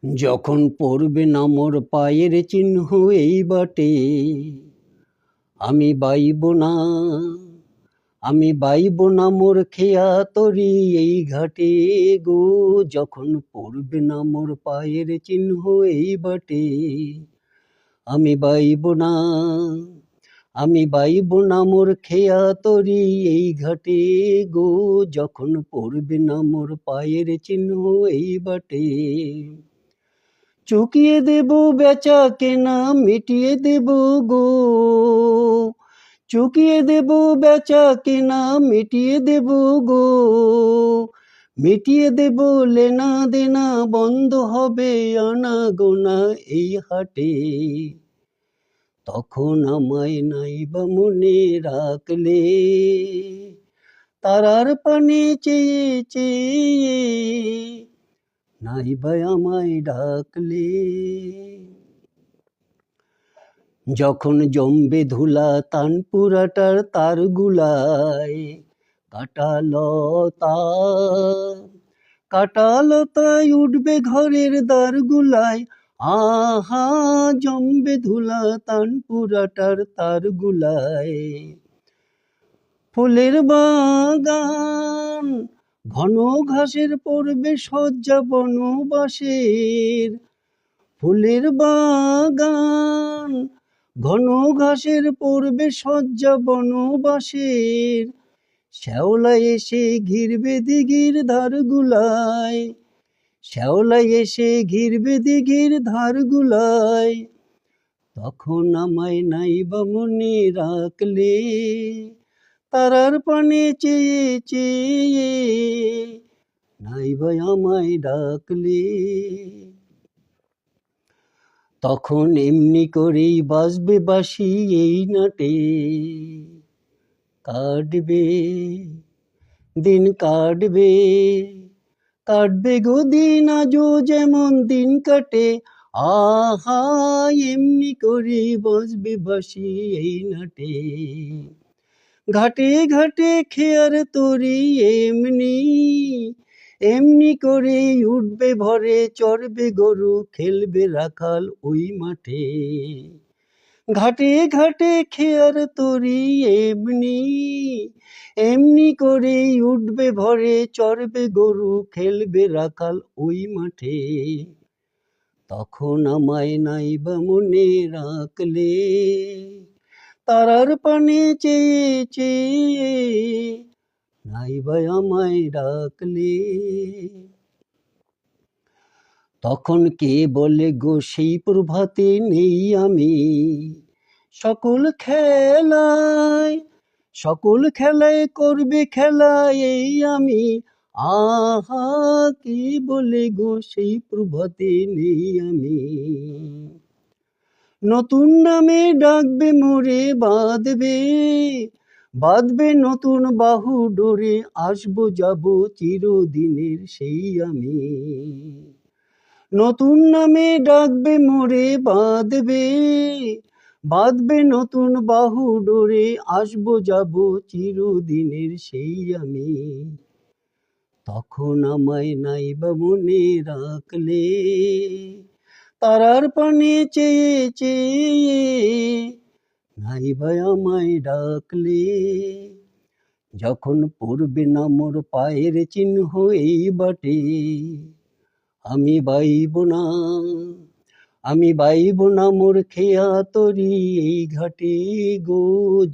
যখন পড়বে না মোর পায়ের চিহ্ন এই বাটে, আমি বাইব না, আমি বাইব না মোর খেয়া তরি এই ঘাটে গো। যখন পড়বে না মোর পায়ের চিহ্ন এই বাটে, আমি বাইব না, আমি বাইব না মোর খেয়া তরি এই ঘাটে গো। যখন পড়বে না মোর পায়ের চিহ্ন এই বাটে, চুকিয়ে দেব বেচা কেনা মিটিয়ে দেব গো, চুকিয়ে দেব বেচা কেনা মিটিয়ে দেব গো, মিটিয়ে দেব লেনা দেনা বন্ধ হবে আনা গোনা এই হাটে। তখন আমায় নাইবা মনে রাখলে, তারার পানে চেয়ে চেয়ে নাইবা আমায় ডাকলে। যখন জমবে ধুলা তানপুরাটার তার গুলায়, কাটালতায় উঠবে ঘরের দ্বার গুলায়। আহা জমবে ধুলা তানপুরাটার তার গুলায়। ফুলের বাগান ঘন ঘাসের পড়বে শয্যা বনবাসের, ফুলের বাগান ঘন ঘাসের পড়বে শয্যা বনবাসের। শ্যাওলা এসে ঘিরবে দিঘির ধার গুলায়, শ্যাওলা এসে ঘিরবে দিঘির ধার গুলায়। তখন আমায় নাইবা মনে রাখলে, তারার পানে চেয়ে চেয়ে নাইবা আমায় ডাকলে। তখন এমনি করেই বাজবে বাঁশি এই নাটে, কাটবে দিন কাটবে, কাটবে গো দিন আজও যেমন দিন কাটে। আহা এমনি করেই বাজবে বাঁশি এই নাটে। ঘাটে ঘাটে খেয়ার তরি এমনি, এমনি করে উঠবে ভরে চড়বে গরু খেলবে রাখাল ওই মাঠে। ঘাটে ঘাটে খেয়ার তরি এমনি, এমনি করে উঠবে ভরে চড়বে গরু খেলবে রাখাল ওই মাঠে। তখন আমায় নাইবা মনে রাখলে, তারার পানে চেয়ে চেয়ে নাইবা আমায় ডাকলে। তখন কে বলে গো সেই প্রভাতে নেই আমি, সকল খেলায়, সকল খেলায় করবে খেলা এই আমি। আহা কে বলে গো সেই প্রভাতে নেই আমি। নতুন নামে ডাকবে মোরে বাঁধবে, বাঁধবে নতুন বাহু ডোরে, আসবো যাব চিরদিনের সেই আমি। নতুন নামে ডাকবে মোরে বাঁধবে, বাঁধবে নতুন বাহু ডোরে, আসবো যাব চিরদিনের সেই আমি। তখন আমায় নাইবা মনে রাখলে, তারার পানে চেয়ে চেয়ে নাইবা আমায় ডাকলে। যখন পড়বে না মোর পায়ের চিহ্ন এই বাটে, আমি বাইব না, আমি বাইব না মোর খেয়া তরি এই ঘাটে গো।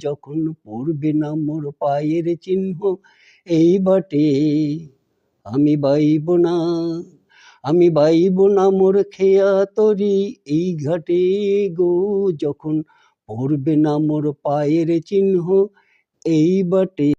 যখন পড়বে না মোর পায়ের চিহ্ন এই বাটে, আমি বাইব না, আমি বাইব না মোর খেয়া তরি এই ঘাটে গো। যখন পড়বে না মোর পায়ের চিহ্ন এই বাটে।